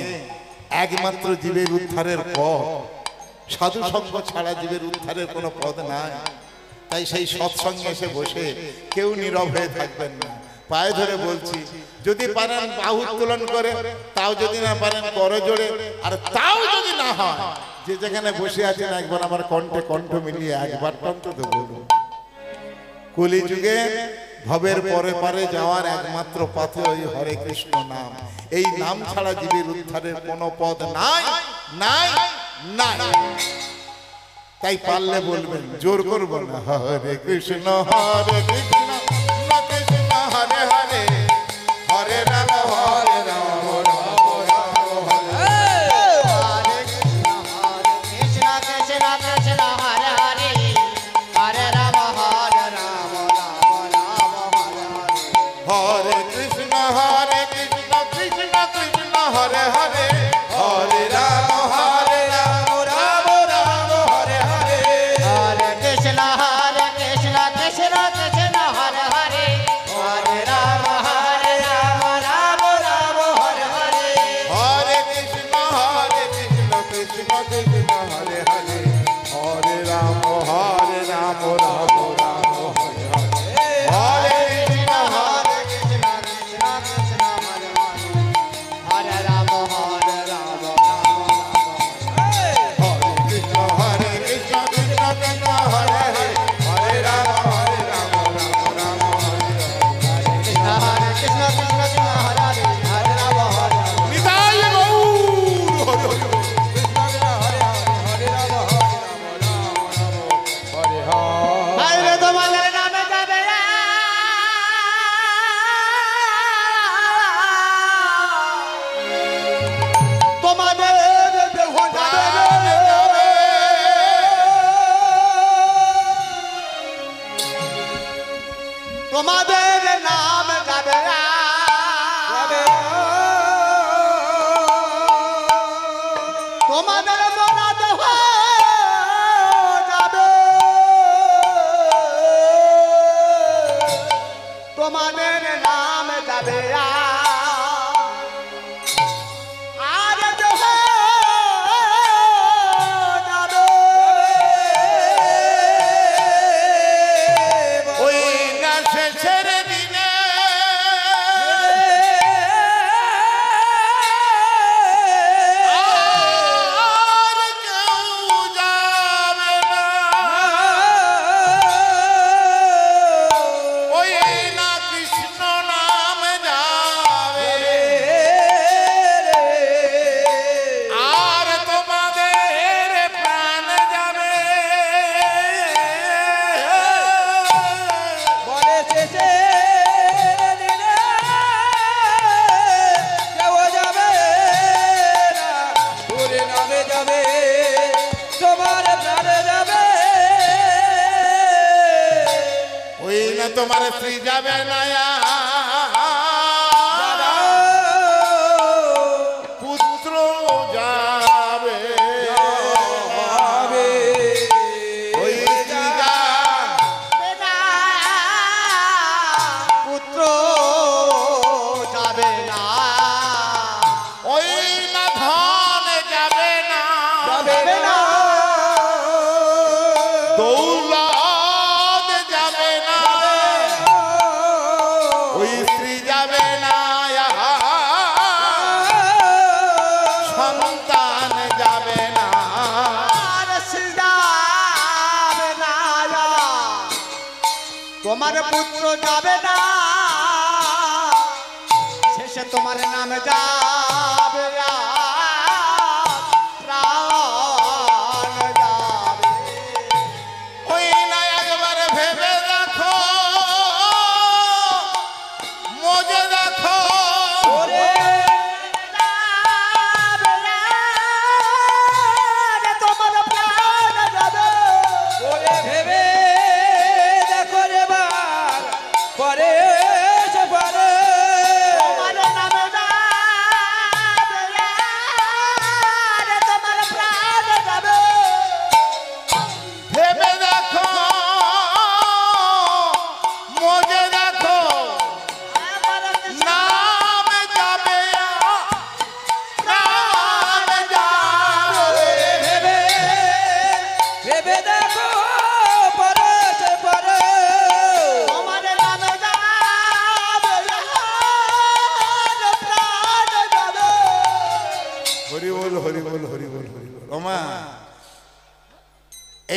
একমাত্র জীবের উদ্ধারের পথ। সাধু সঙ্গ ছাড়া জীবের উদ্ধারের কোনো পথ নাই। তাই সেই সৎসঙ্গে এসে বসে কেউ নীরব হয়ে থাকবেন না। পায়ে ধরে বলছি, যদি পারেন বাহু উত্তোলন করে, তাও যদি না পারেন করজোড়ে, আর তাও যদি না হয়, যে যেখানে বসে আছেন একবার আমার কণ্ঠে কণ্ঠ মিলিয়ে একবার অন্তত বলুন, কলিযুগে ভবের পরে পারে যাওয়ার একমাত্র পথ ওই হরে কৃষ্ণ নাম। এই নাম ছাড়া জীবের উদ্ধারের কোনো পথ নাই নাই নাই। তাই পারলে বলবেন, জোর করব না। হরে কৃষ্ণ কৃষ্ণ কৃষ্ণ হরে হরে, হরে রাম রাম রাম হরে। হরে কৃষ্ণ কৃষ্ণ কৃষ্ণ হরে হরে, হরে রাম রাম রাম হরে হরে। হরে কৃষ্ণ কৃষ্ণ কৃষ্ণ হরে হরে, হরে রাম রাম রাম হরে হরে। হরে কৃষ্ণ কৃষ্ণ কৃষ্ণ হরে হরে, হরে রাম রাম রাম হরে হরে। হরে কৃষ্ণ কৃষ্ণ কৃষ্ণ হরে হরে, হরে রাম রাম রাম হরে হরে। হরে কৃষ্ণ কৃষ্ণ কৃষ্ণ কৃষ্ণ হরে হরে, হরে রাম তোমার স্ত্রী যাবে না পুত্র যাবে ওই স্ত্রী পুত্র যাবে না ওই না ধন যাবে না যাবে না দৌলত যাবে না ওই স্ত্রী যাবে না সন্তান যাবে না আর যাবে না তোমার পুত্র যাবে না শেষে তোমার নাম যাবে প্রাণ যাবে ওই না একবার ভেবে দেখো মজে দেখো তোমার প্রাণ যাবে ওরে ভেবে দেখো রে বার পরে সে পরে তোমার নাম যাবে তোমার প্রাণ যাবে ভেবে দেখো মজে দেখো নাম যাবে প্রাণ যাবে ভেবে ভেবে দেখো পরে সে পরে তোমার নাম যাবে প্রাণ যাবে হরি বল হরি বল হরি বল হরি বল ওমা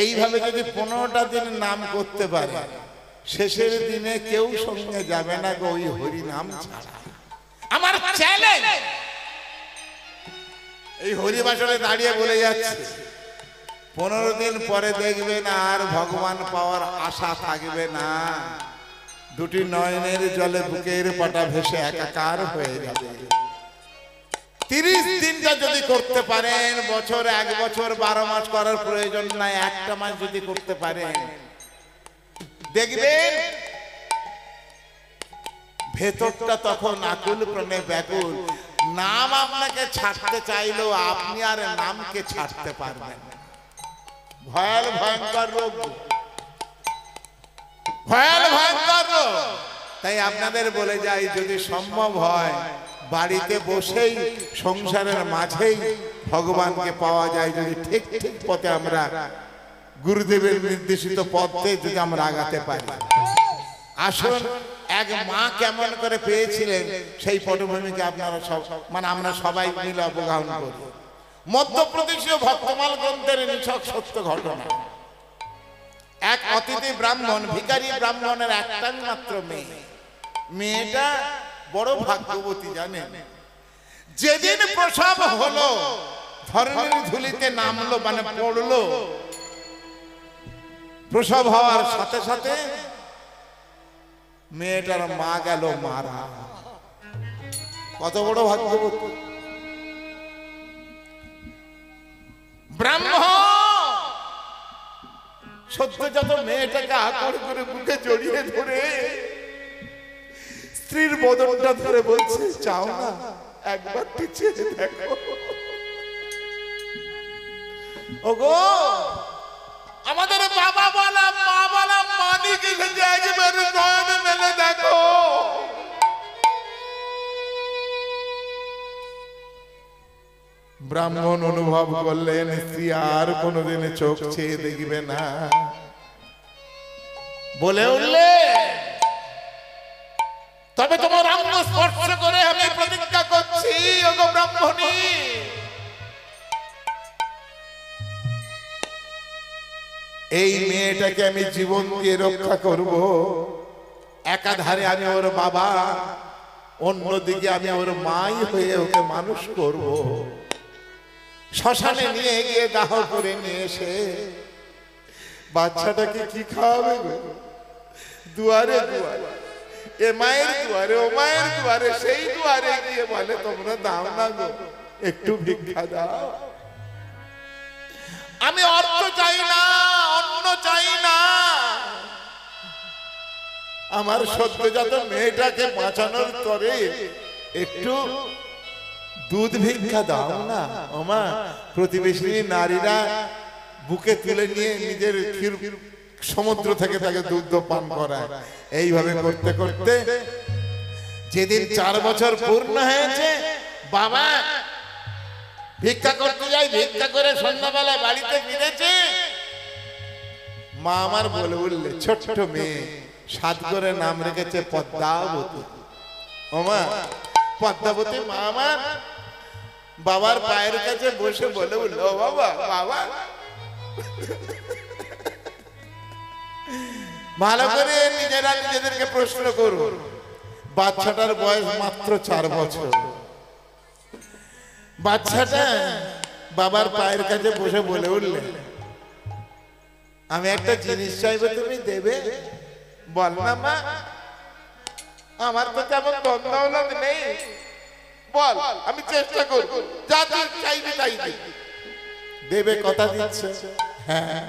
এইভাবে যদি 15টা দিন নাম করতে পারে শেষের দিনে কেউ সঙ্গে যাবে না গো ওই হরি নাম ছাড়া আমার চ্যালেঞ্জ এই হরি বাসনে দাঁড়িয়ে বলে যাচ্ছে 15 দিন পরে দেখবেন আর ভগবান পাওয়ার আশা থাকবে না দুটি নয়নের জলে বুকের পাটা ভেসে একাকার হয়ে যাবে 30 দিনটা যদি করতে পারেন বছর 1 বছর 12 মাস করার প্রয়োজন নাই একটা মাস যদি করতে পারেন দেখবেন ভেতরটা তখন আকুল প্রাণে ব্যাকুল নাম আপনাকে ছাড়তে চাইলেও আপনি আর নামকে ছাড়তে পারবেন না। ভয়ঙ্কর রোগ ভয়ঙ্কর রোগ তাই আপনাদের বলে যাই যদি সম্ভব হয় বাড়িতে বসেই সংসারের মাঝেই ভগবানকে পাওয়া যায় যদি ঠিক ঠিক পথে আমরা গুরুদেবের নির্দেশিত পথে যদি আমরা আগাতে পারি আসুন এক মা কেমন করে পেয়েছিলেন সেই পটভূমিকে আপনারা সব মানে আমরা সবাই মিলে অবগাহন করি মধ্যপ্রদেশীয় ভক্তমাল গ্রন্থের নিছক সত্য ঘটনা এক অতিথি ব্রাহ্মণ ভিখারি ব্রাহ্মণের একটাই মাত্র মেয়েটা বড় ভাগ্যবতী জানেন যেদিন প্রসব হলো ধরনের ধুলিতে নামলো মানে পড়লো প্রসব হওয়ার সাথে সাথে মেয়েটার মা গেল মারা কত বড় ভাগ্যবতী ব্রাহ্মণ সদ্যজাত মেয়েটাকে আঁকড় করে বুকে জড়িয়ে ধরে স্ত্রীর বদনটা ধরে বলছে চাও না একবার চেয়ে দেখো ওগো আমাদের বাবা বলা মা বলা মালিক এসেছে একবার নয়নে মেলে দেখো ব্রাহ্মণ অনুভব করলেন স্ত্রী আর কোনোদিন চোখ চেয়ে দেখবে না বলে উঠলে তবে তোমার অঙ্গ স্পর্শ করে আমি প্রতিজ্ঞা করছি ওগো ব্রাহ্মণী এই মেয়েটাকে আমি জীবন দিয়ে রক্ষা করব একাধারে আমি ওর বাবা অন্যদিকে আমি ওর মাই হয়ে ওকে মানুষ করব শ্মশানে নিয়ে গিয়ে দাহ করে নিয়ে এসে বাচ্চাটাকে কি খাওয়াবে গো দুয়ারে দুয়ারে এ মায়ের দুয়ারে ও মায়ের দুয়ারে সেই দুয়ারে গিয়ে বলে তোমরা দাও না গো একটু ভিক্ষা দাও আমি অর্থ চাই না অন্ন চাই না আমার সদ্যজাত মেয়েটাকে বাঁচানোর তরে একটু দুধ ভিক্ষা দাও না। ওমা, প্রতিবেশী নারীরা বুকে তুলে নিয়ে নিজের সমুদ্র থেকে তাকে দুধ পান করায়। এইভাবে করতে করতে যেদিন 4 বছর পূর্ণ হয়েছে, বাবা ভিক্ষা করতে যাই, ভিক্ষা করে সন্ধ্যাবেলা বাড়িতে ফিরেছে। মা আমার বলে উঠলে, ছোট্ট মেয়ে, 7 করে নাম রেখেছে পদ্মাবতী। ওমা, পদ্মাবতী মা আমার বাবার পায়ের কাছে বসে বলে উঠলো, ও বাবা, বাবা ভালো করে নিজেরা নিজেদেরকে প্রশ্ন করুন। বাচ্চাটার বয়স মাত্র 4 বছর। বাচ্চাটা বাবার পায়ের কাছে বসে বলে উঠলে, আমি একটা জিনিস চাইবো, তুমি দেবে? বল না মা, আমার তো তেমন ধন দৌলত নেই, বল, আমি চেষ্টা করব, যা তুই চাইবি তাই দেবে, কথা দিচ্ছ? হ্যাঁ,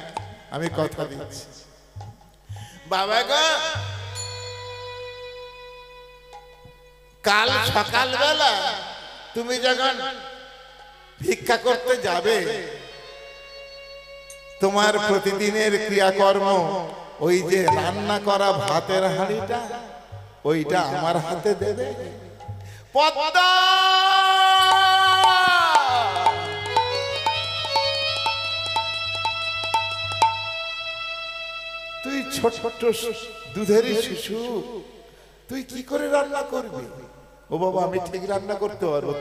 আমি কথা দিচ্ছি। বাবা গো, কাল সকালবেলা তুমি যখন ভিক্ষা করতে যাবে, তোমার প্রতিদিনের ক্রিয়াকর্ম, ওই যে রান্না করা ভাতের হাঁড়িটা, ওইটা আমার হাতে দেবে। পদ্মা, তুই ছোট ছোট দুধের শিশু, তুই কি করে রান্না করবি? ও বাবা, আমি ঠিক রান্না করতে পারবো।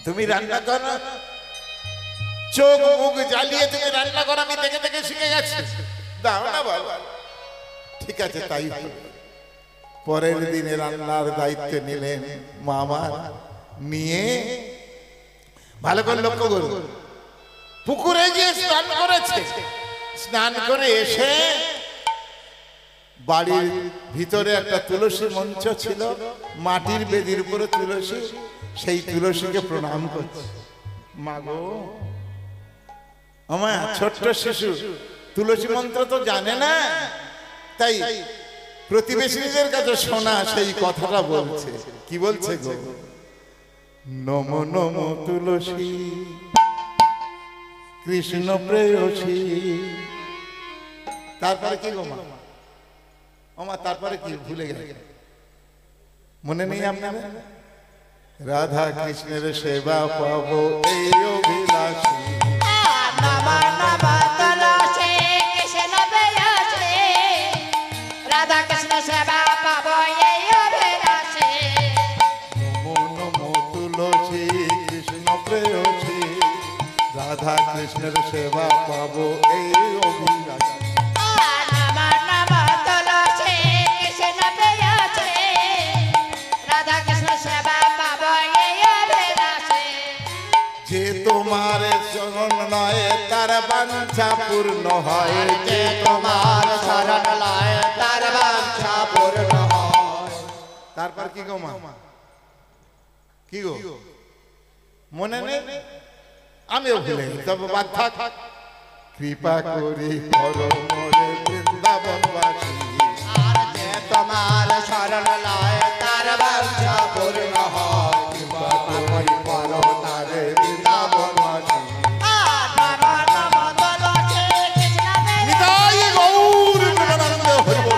তুমি রান্না করো, চোখ মুখ জ্বালিয়ে তুমি রান্না করো, আমি দেখে দেখে শিখে গেছি, দাও না বাবা। ঠিক আছে, তাই পরের দিনে রান্নার দায়িত্ব নিলেন মামা। নিয়ে ভালো করে লক্ষ্য করুন, পুকুরে গিয়ে স্নান করেছে। স্নান করে এসে বাড়ির ভিতরে একটা তুলসী মঞ্চ ছিল, মাটির বেদির উপরে তুলসী, সেই তুলসীকে প্রণাম করছে। মাগো, আমার ছোট্ট শিশু তুলসী মন্ত্র তো জানে না, তাই প্রতিবেশীদের কাছে শোনা সেই কথাটা বলছে। কি বলছে গো? নমো নমো তুলসী কৃষ্ণ প্রেয়সী। তারপরে কি গো মা? ওমা, তারপরে কি ভুলে গেলে? মনে নেই আপনার? রাধা কৃষ্ণের সেবা পাবো এই অভিলাষী। রাধা কৃষ্ণ সেবা পাবো এই অভিলাষে। নমো নমো তুলসী কৃষ্ণ প্রেয়সী, রাধা কৃষ্ণের সেবা পাবো এই অভিলাষী। রাধা কৃষ্ণ সেবা পাবো এই অভিলাষে। যে তোমার চরণ নয় তার বাঞ্ছা পূর্ণ হয়, যে তোমার শরণ লয় তার বাঞ্ছা পূর্ণ হয়। তারপর কি গো মা? কি গো মনে নেই? আমিও ভুলে গেছি, তবে বাদ থাক। কৃপা করি করো মোরে বৃন্দাবনবাসী, আর যে তোমার শরণ লয় তার বাঞ্ছা পূর্ণ হয়। কৃপা করি করো তারে বৃন্দাবনবাসী। নিতাই গৌর প্রেমানন্দ হরি বল।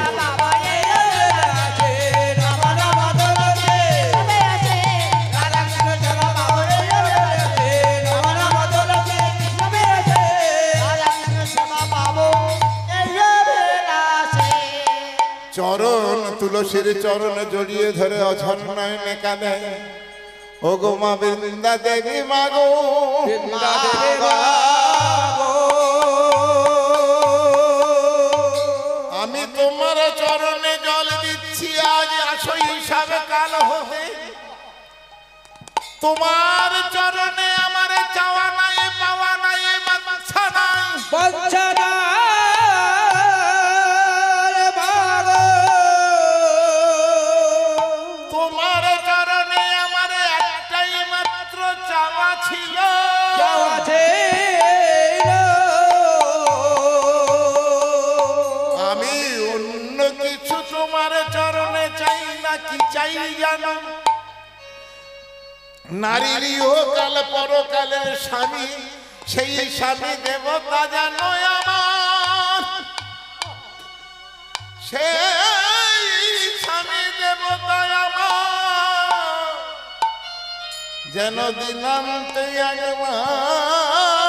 চরণ তুলসীর চরণ জড়িয়ে ধরে অঝর নয়নে কাঁদে, ও গো মা বৃন্দা দেবী মা গো, বৃন্দা দেবী মা গো। আমি তোমার চরণে জল দিচ্ছি আজ আসো হিসাবে কাল হতে। তোমার চরণে আমার চাওয়া নাই, পাওয়া নাই, বাঞ্ছা নাই। বঞ্চনা তোমার চরণে আমার একটাই মাত্র চাওয়া ছিল, আমি অন্য কিছু জানো নারীর ইহকাল পরকালের স্বামী, সেই স্বামী দেবতা জানো আমার, সেই স্বামী দেবতা আমার, যেন দিনান্তে একবার